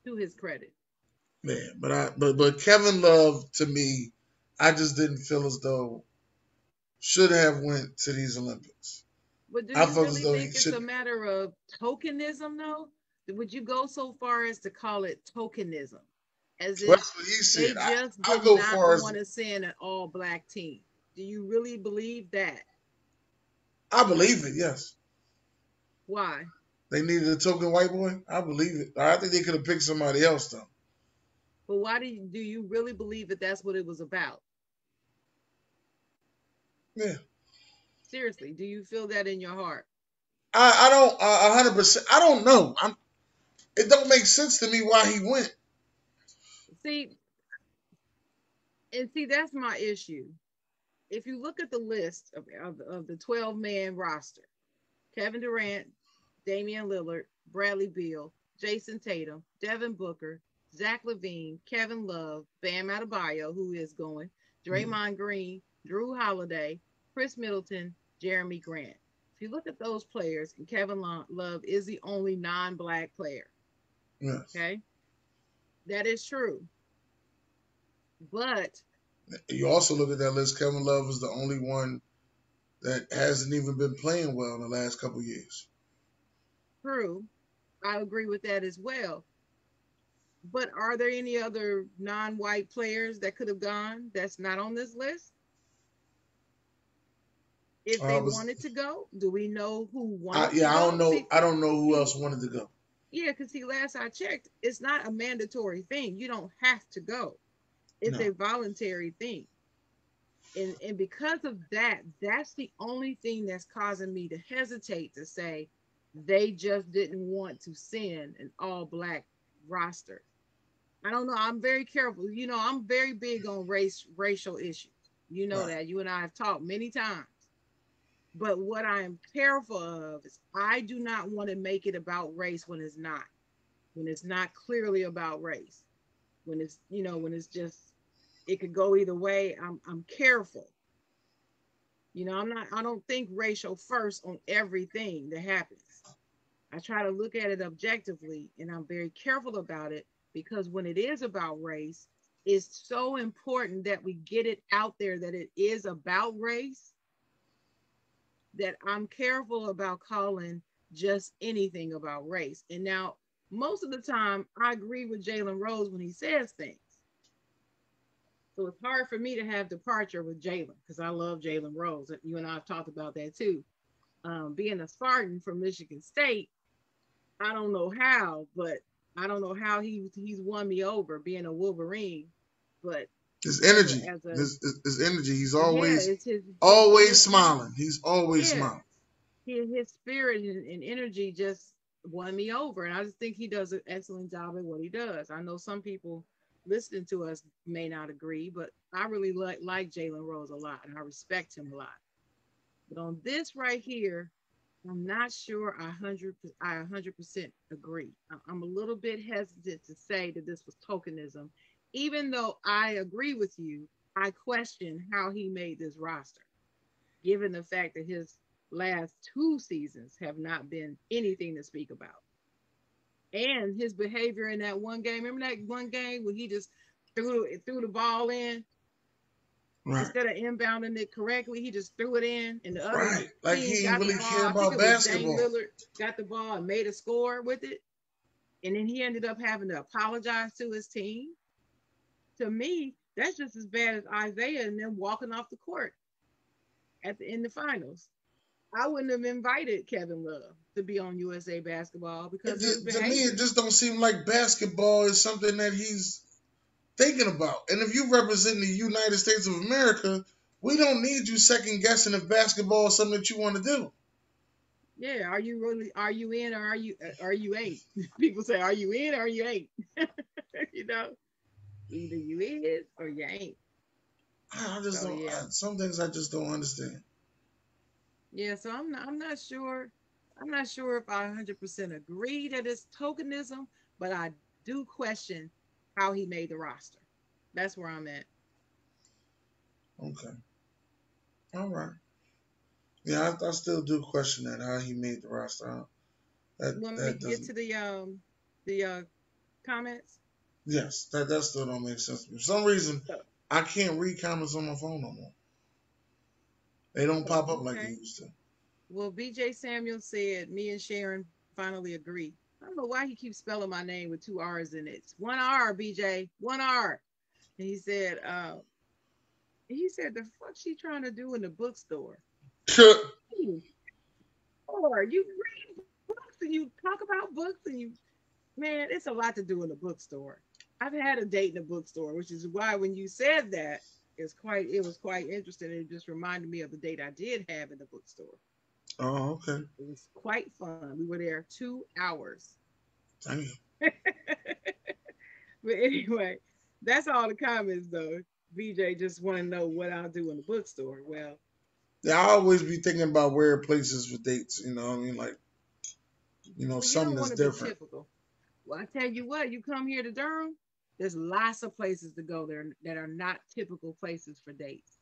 to his credit. Man, but Kevin Love to me, I just didn't feel as though should have went to these Olympics. But do I you felt as really though he think it's a should. matter of tokenism, though? Would you go so far as to call it tokenism? As Well, if that's what he they said. just I did go not far as want to send an all black team? Do you really believe that? I believe it. Yes, Why? they needed a token white boy. I believe it. I think they could have picked somebody else though. But why do you really believe that that's what it was about? Yeah, Seriously, do you feel that in your heart? I don't 100%. I don't know. It don't make sense to me why he went. See, and see, that's my issue. If you look at the list of the 12-man roster, Kevin Durant, Damian Lillard, Bradley Beal, Jason Tatum, Devin Booker, Zach Levine, Kevin Love, Bam Adebayo, who is going, Mm, Draymond Green, Drew Holiday, Chris Middleton, Jeremy Grant. If you look at those players, and Kevin Love is the only non-black player. yes. Okay, that is true. But You also look at that list. Kevin Love is the only one that hasn't even been playing well in the last couple years. True. I agree with that as well. But are there any other non-white players that could have gone that's not on this list? If they Was wanted to go, do we know who I, wanted to yeah, I don't go? know. See, I don't know who see, else wanted to go. yeah, because see, last I checked, it's not a mandatory thing. You don't have to go. It's No, a voluntary thing. And because of that, that's the only thing that's causing me to hesitate to say they just didn't want to send an all black roster. I don't know. I'm very careful. I'm very big on racial issues. You know right. that. You and I have talked many times. But what I am careful of is I do not want to make it about race when it's not. When it's not clearly about race. When it's just it could go either way. I'm careful. I don't think racial first on everything that happens. I try to look at it objectively and I'm very careful about it because when it is about race, it's so important that we get it out there that it is about race that I'm careful about calling just anything about race. And now, most of the time, I agree with Jalen Rose when he says things. So it's hard for me to have departure with Jalen because I love Jalen Rose. You and I have talked about that too. Being a Spartan from Michigan State, I don't know how, but I don't know how he's won me over being a Wolverine. But His as a energy, as a his energy. He's yeah, always it's always his smiling. He's always yeah smiling. his spirit and energy just won me over, and I just think he does an excellent job at what he does. I know some people listening to us may not agree, but I really like Jalen Rose a lot, and I respect him a lot. But on this right here, I'm not sure I 100% agree. I'm a little bit hesitant to say that this was tokenism, even though I agree with you. I question how he made this roster, given the fact that his last two seasons have not been anything to speak about. And his behavior in that one game, remember that one game when he just threw the ball in Right, instead of inbounding it correctly, he just threw it in, and the other right. Like he team ain't got the really care ball. I think about it was Dame basketball. Lillard got the ball and made a score with it, and then he ended up having to apologize to his team. To me, that's just as bad as Isaiah and them walking off the court in the finals. I wouldn't have invited Kevin Love to be on USA Basketball because of his To me, it behavior. just don't seem like basketball is something that he's thinking about. And if you represent the United States of America, we don't need you second guessing if basketball is something that you want to do. Yeah, are you in or are you ain't? People say are you in or you ain't? you know, Either you is or you ain't. I just So don't. yeah. Some things I just don't understand. Yeah, so I'm not sure. I'm not sure if I 100% agree that it's tokenism, but I do question how he made the roster. That's where I'm at. Okay, all right. Yeah, I still do question that how he made the roster. That You want me that to get doesn't. to the comments? Yes, that still don't make sense to me. For some reason, So, I can't read comments on my phone no more. They don't oh, pop up like they okay. used to. Well, BJ Samuel said me and Sharon finally agree. I don't know why he keeps spelling my name with two R's in it. It's one R, BJ, one R. And he said the fuck she trying to do in the bookstore. Or you read books and you talk about books and you man, it's a lot to do in a bookstore. I've had a date in a bookstore, which is why when you said that, it was quite interesting. It just reminded me of the date I did have in the bookstore. Oh, okay. It was quite fun. We were there 2 hours. Damn. But anyway, that's all the comments though. BJ just want to know what I'll do in the bookstore. Well, Yeah, I always be thinking about weird places for dates. You know, what I mean, like you something don't that's want to be different. typical. Well, I tell you what, you come here to Durham, there's lots of places to go there that are not typical places for dates.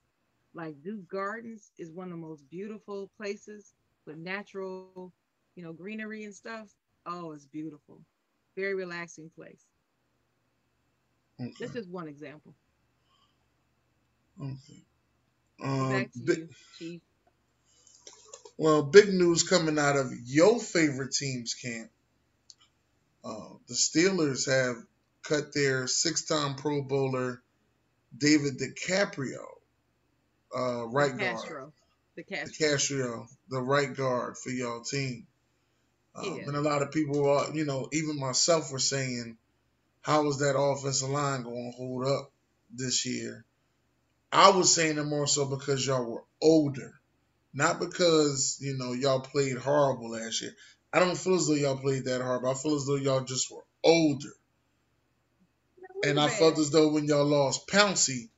Like Duke Gardens is one of the most beautiful places with natural, greenery and stuff. Oh, it's beautiful. Very relaxing place. Okay, That's just one example. okay. Back to Big you, Chief. Well, big news coming out of your favorite team's camp. The Steelers have cut their six-time Pro Bowler David DiCaprio, right guard, DeCastro. DeCastro. DiCastro, the right guard for y'all team. Yeah. And a lot of people, even myself, were saying, how is that offensive line going to hold up this year? I was saying it more so because y'all were older, not because y'all played horrible last year. I don't feel as though y'all played that horrible. I feel as though y'all just were older, No, we and were I felt bad. as though when y'all lost Pouncey,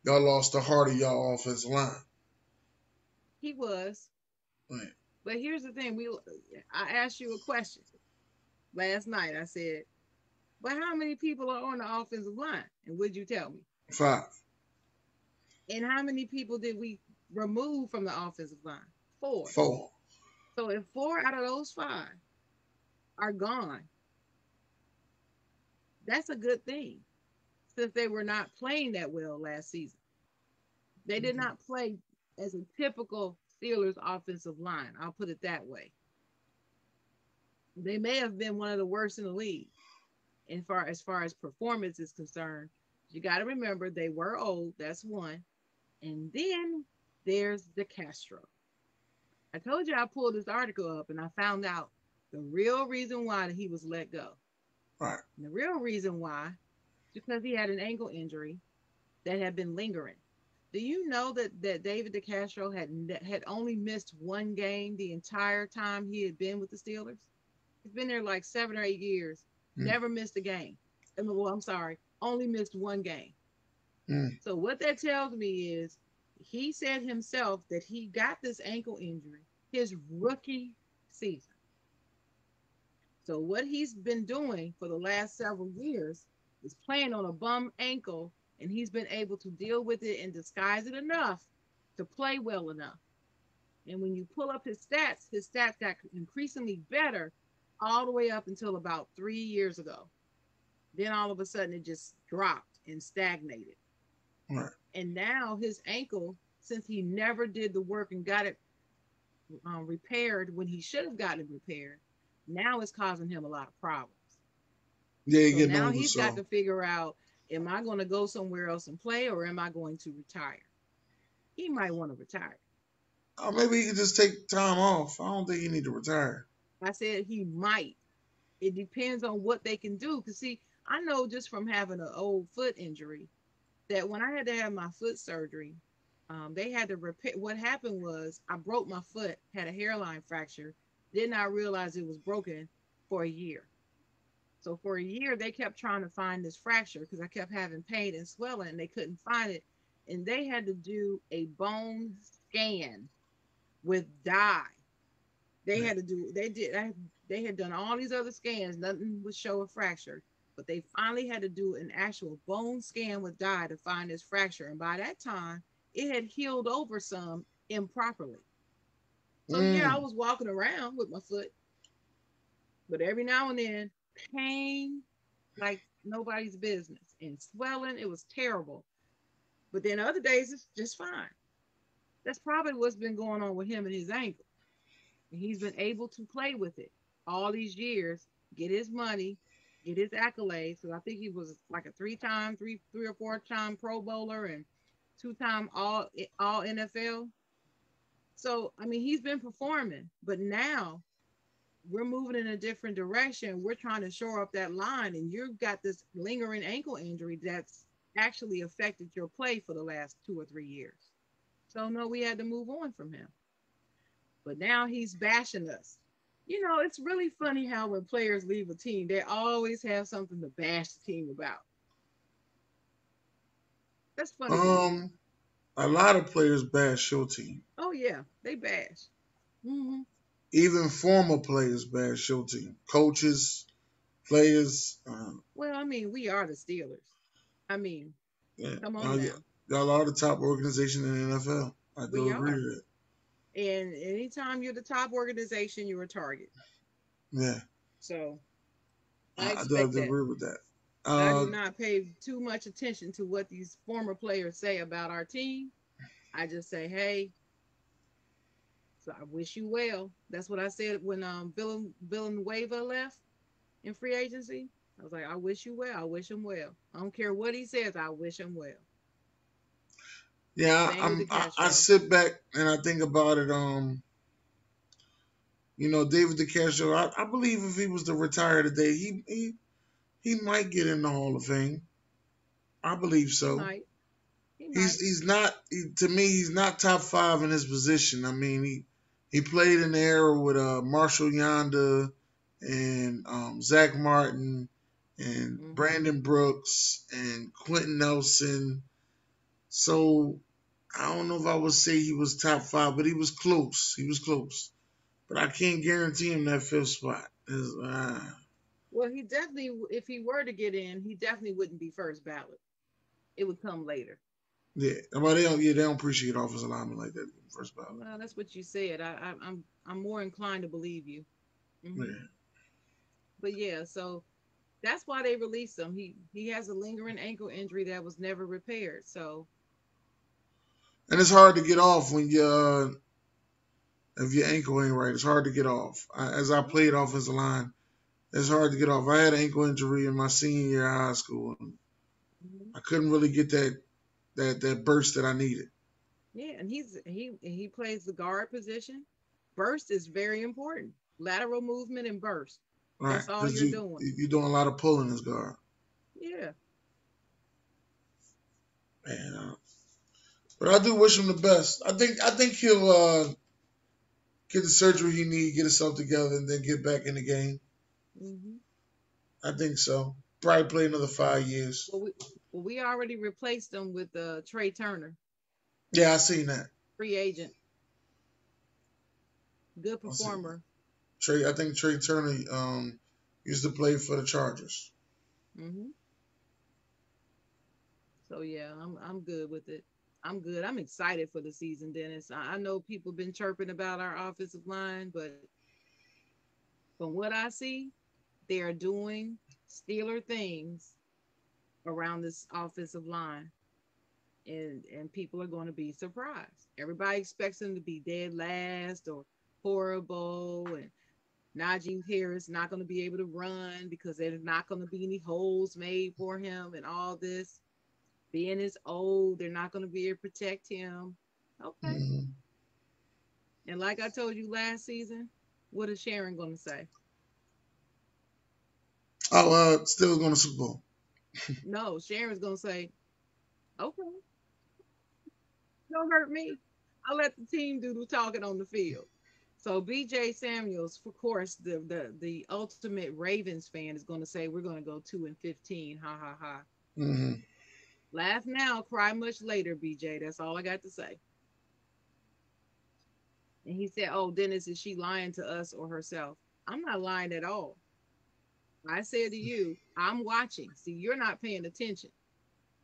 y'all lost the heart of y'all offensive line. He was. Right. But here's the thing. I asked you a question last night. I said, but how many people are on the offensive line? And would you tell me? 5, And how many people did we remove from the offensive line? Four. 4. So if four out of those five are gone, that's a good thing since they were not playing that well last season. They did Mhm. not play as a typical Steelers offensive line. I'll put it that way. They may have been one of the worst in the league. And as far as performance is concerned, you got to remember they were old. That's one. And then there's the Castro. I told you I pulled this article up and I found out the real reason why he was let go. Right. And the real reason why is because he had an ankle injury that had been lingering. Do you know that David DeCastro had only missed one game the entire time he had been with the Steelers? He's been there like 7 or 8 years, Mm. never missed a game. Well, I'm sorry, only missed one game. Mm. So what that tells me is he said himself that he got this ankle injury his rookie season. So what he's been doing for the last several years is playing on a bum ankle, and he's been able to deal with it and disguise it enough to play well enough. And when you pull up his stats got increasingly better all the way up until about 3 years ago. Then all of a sudden it just dropped and stagnated. Right. And now his ankle, since he never did the work and got it repaired when he should have gotten it repaired, now it's causing him a lot of problems. Yeah, you're So getting now older, he's got so to figure out, am I going to go somewhere else and play or am I going to retire? He might want to retire. maybe you could just take time off. I don't think you need to retire. I said he might. It depends on what they can do. Because, see, I know just from having an old foot injury that when I had to have my foot surgery, they had to repair. What happened was I broke my foot, had a hairline fracture, did not realize it was broken for a year. So for a year, they kept trying to find this fracture because I kept having pain and swelling, and they couldn't find it. And they had to do a bone scan with dye. They Yeah. had to do. They did. They had done all these other scans. Nothing would show a fracture, but they finally had to do an actual bone scan with dye to find this fracture. And by that time, it had healed over some improperly. So yeah, I Mm. was walking around with my foot, but every now and then, pain like nobody's business and swelling. It was terrible. But then other days it's just fine. That's probably what's been going on with him and his ankle. And he's been able to play with it all these years, get his money, get his accolades. So I think he was like a three or four time Pro Bowler and two-time all NFL. So I mean he's been performing, but now we're moving in a different direction. We're trying to shore up that line, and you've got this lingering ankle injury that's actually affected your play for the last 2 or 3 years. So no, we had to move on from him. But now he's bashing us. It's really funny how when players leave a team, they always have something to bash the team about. That's funny to me. Um, a lot of players bash your team. Oh yeah, they bash. Hmm. Even former players bash your team. Coaches, players. Well, I mean, we are the Steelers. I mean, Yeah, come on now, y'all are the top organization in the NFL. I do we agree are. with And anytime you're the top organization, you're a target. that. Yeah, So I I do expect that. agree with that. I Uh, do not pay too much attention to what these former players say about our team. I just say, hey, So I wish you well. That's what I said when Villanueva left in free agency. I was like, I wish you well. I wish him well. I don't care what he says. I wish him well. Yeah, Same with the I Castro. sit back and I think about it. David DeCastro. I believe if he was to retire today, he might get in the Hall of Fame. I believe He so. might. He might. He's not to me. He's not top five in his position. I mean, he played in the era with Marshall Yonda and Zach Martin and Hmm. Brandon Brooks and Quentin Nelson. So I don't know if I would say he was top five, but he was close. He was close. But I can't guarantee him that fifth spot. Well, he definitely, if he were to get in, he definitely wouldn't be first ballot. It would come later. Yeah, well, they don't appreciate offensive linemen like that first ballot. Well, that's what you said. I'm more inclined to believe you. Yeah, Hmm. But yeah, so that's why they released him. He has a lingering ankle injury that was never repaired. So and it's hard to get off when you if your ankle ain't right. It's hard to get off. As I yeah. played offensive line, it's hard to get off. I had an ankle injury in my senior year of high school. And Hmm. I couldn't really get that burst that I needed. Yeah, and he plays the guard position. Burst is very important. Lateral movement and burst. Right, That's all because you're doing. you're doing a lot of pulling as guard. Yeah. And, but I do wish him the best. I think he'll get the surgery he needs, get himself together, and then get back in the game. Hmm. I think so. Probably play another 5 years. Well, we already replaced him with Trey Turner, Yeah, I seen that. free agent, good I seen that. performer. Trey, I think Trey Turner used to play for the Chargers. Hmm. So yeah, I'm good with it. I'm good. I'm excited for the season, Dennis. I know people been chirping about our offensive line, but from what I see, they are doing Steeler things around this offensive line, and people are going to be surprised. Everybody expects them to be dead last or horrible, and Najee Harris not going to be able to run because there's not going to be any holes made for him, and all this. Being as old, they're not going to be able to protect him. Okay. Hmm. And like I told you last season, what is Sharon going to say? Oh, still going to Super Bowl. No, Sharon's going to say, okay, don't hurt me. I'll let the team do the talking on the field. So BJ Samuels, of course, the ultimate Ravens fan is going to say we're going to go 2-15. Ha ha ha. Hmm. Laugh now, cry much later, BJ. That's all I got to say. And he said, "Oh, Dennis, is she lying to us or herself?" I'm not lying at all. I said to you, I'm watching. See, you're not paying attention.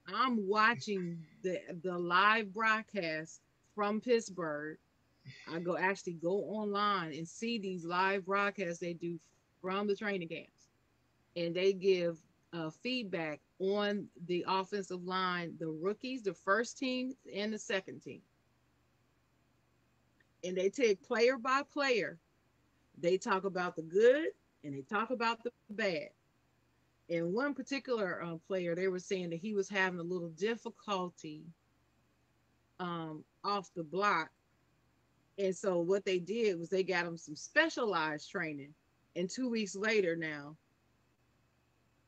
I'm watching the live broadcast from Pittsburgh. I go online and see these live broadcasts they do from the training camps, and they give feedback on the offensive line, the rookies, the first team, and the second team, and they take player by player. They talk about the good and they talk about the bad. And one particular player, they were saying that he was having a little difficulty off the block. And so what they did was they got him some specialized training. And 2 weeks later, now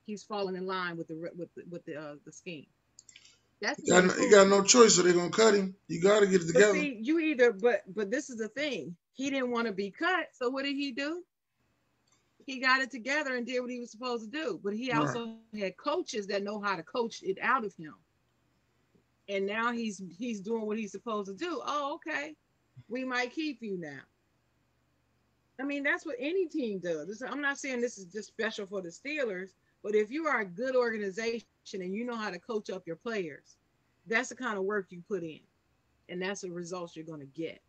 he's falling in line with the scheme. That's an You got improvement. no choice, so they're going to cut him. You got to get it But together. see, you either but this is the thing. He didn't want to be cut, so what did he do? He got it together and did what he was supposed to do. But he Right. also had coaches that know how to coach it out of him. And now he's doing what he's supposed to do. Oh, okay. We might keep you now. I mean, that's what any team does. I'm not saying this is just special for the Steelers, but if you are a good organization and you know how to coach up your players, that's the kind of work you put in, and that's the results you're going to get.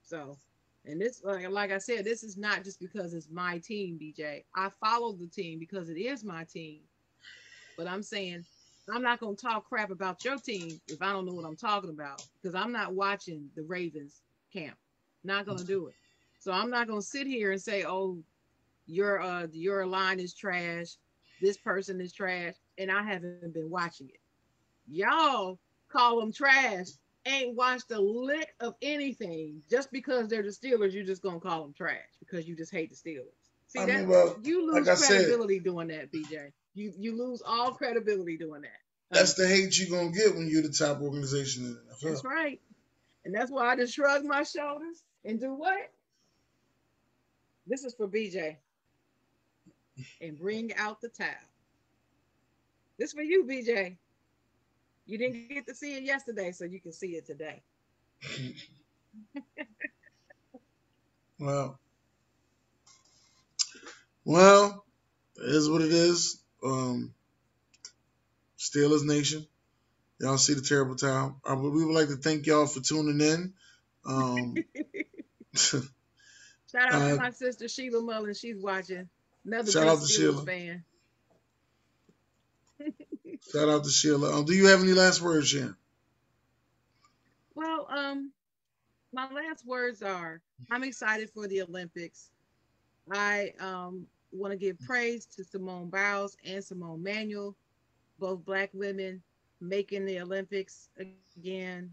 So, and this, like I said, this is not just because it's my team, BJ. I follow the team because it is my team. But I'm saying I'm not gonna talk crap about your team if I don't know what I'm talking about because I'm not watching the Ravens camp. Not gonna do it. So I'm not gonna sit here and say, "Oh, your line is trash. This person is trash," and I haven't been watching it. Y'all call them trash. Ain't watched a lick of anything. Just because they're the Steelers, you're just gonna call them trash because you just hate the Steelers. See I mean, that well, you like lose I said, credibility doing that, BJ. You lose all credibility doing that. that's the hate you're gonna get when you're the top organization in the That's NFL. right. And that's why I just shrug my shoulders and do what? This is for BJ and bring out the towel. This for you, BJ. You didn't get to see it yesterday, so you can see it today. Well, well, it is what it is. Steelers Nation. Y'all see the terrible time. We would like to thank y'all for tuning in. Um, Shout out to uh, my sister Sheila Mullen. She's watching. Another shout big out to Steelers Sheila. fan. Shout out to Sheila. Do you have any last words, Shan? Well, my last words are I'm excited for the Olympics. I want to give praise to Simone Biles and Simone Manuel, both black women making the Olympics again.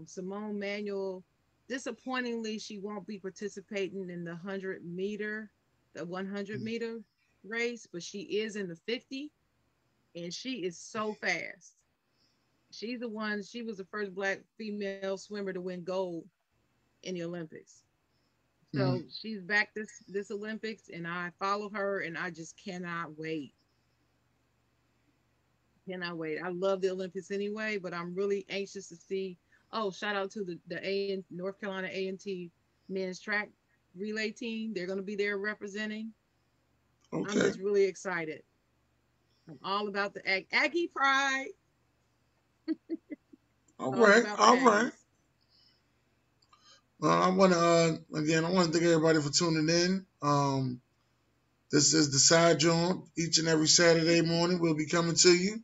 Simone Manuel, disappointingly, she won't be participating in the 100 meter, the 100-meter race, but she is in the 50, and she is so fast. She's the one. She was the first black female swimmer to win gold in the Olympics. Mm-hmm. So she's back this Olympics, and I follow her, and I just cannot wait. Cannot wait. I love the Olympics anyway, but I'm really anxious to see. Oh, shout out to the North Carolina A&T men's track relay team. They're going to be there representing. I'm Okay. just really excited. I'm all about the Aggie pride. All All right. about the All right. Aggies. I want to again. I want to thank everybody for tuning in. This is the Side Jawn. Each and every Saturday morning, we'll be coming to you,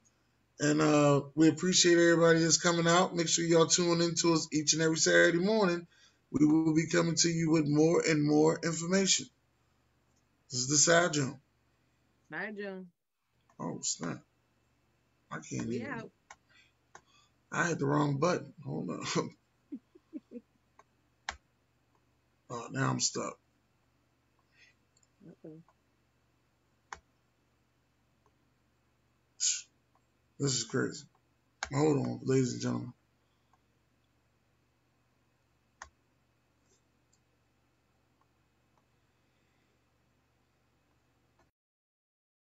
and we appreciate everybody that's coming out. Make sure y'all tune in to us each and every Saturday morning. We will be coming to you with more and more information. This is the Side Jawn. Bye, John. Oh snap! I can't We even. out. I hit the wrong button. Hold on. Oh, now I'm stuck. Okay. This is crazy. Hold on, ladies and gentlemen.